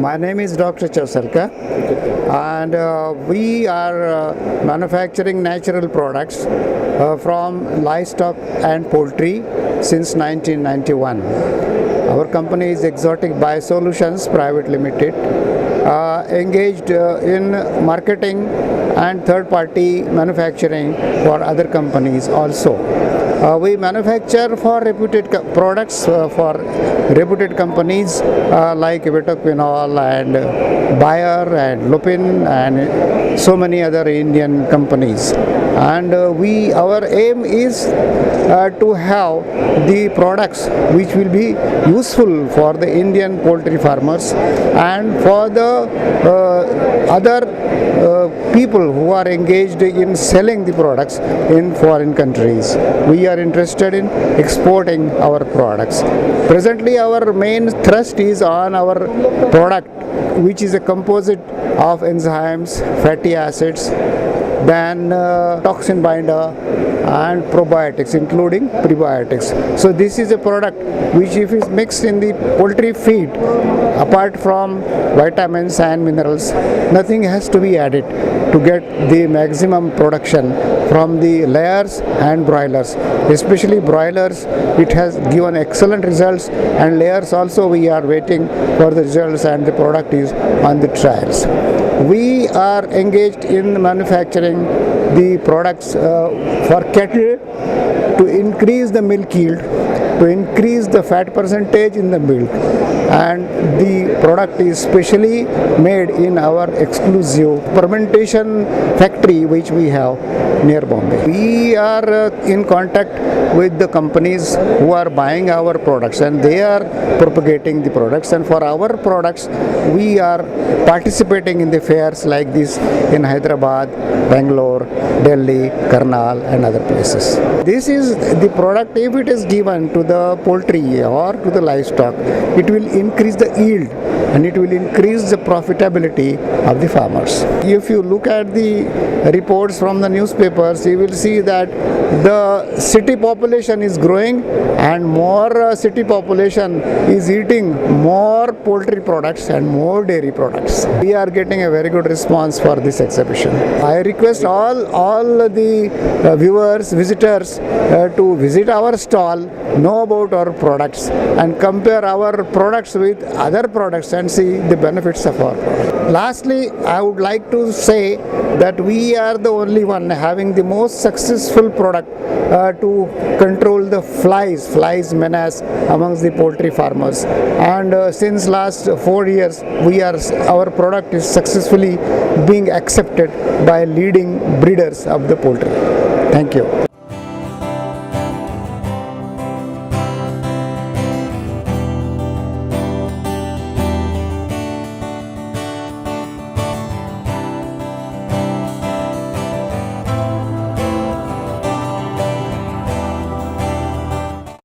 My name is Dr. Chausalka, and we are manufacturing natural products from livestock and poultry since 1991. Our company is Exotic Biosolutions Private Limited, engaged in marketing and third-party manufacturing for other companies also. We manufacture for reputed products for reputed companies like Vitoquinol and Bayer and Lupin and so many other Indian companies. And our aim is to have the products which will be useful for the Indian poultry farmers and for the other people who are engaged in selling the products in foreign countries. We are interested in exporting our products. Presently, our main thrust is on our product, which is a composite of enzymes, fatty acids, then toxin binder and probiotics, including prebiotics. So this is a product which, if is mixed in the poultry feed, apart from vitamins and minerals, nothing has to be added to get the maximum production from the layers and broilers. Especially broilers, it has given excellent results, and layers also we are waiting for the results, and the product is on the trials. We are engaged in manufacturing the products for cattle to increase the milk yield, to increase the fat percentage in the milk, and the product is specially made in our exclusive fermentation factory which we have near Bombay. We are in contact with the companies who are buying our products, and they are propagating the products, and for our products we are participating in the fairs like this in Hyderabad, Bangalore, Delhi, Karnal and other places. This is the product. If it is given to the poultry or to the livestock, it will increase the yield and it will increase the profitability of the farmers. If you look at the reports from the newspapers, you will see that the city population is growing and more city population is eating more poultry products and more dairy products. We are getting a very good response for this exhibition. I request all the viewers, visitors to visit our stall, know about our products and compare our products with other products and see the benefits of our product. Lastly, I would like to say that we are the only one having the most successful product to control the flies menace amongst the poultry farmers, and since last 4 years our product is successfully being accepted by leading breeders of the poultry. Thank you.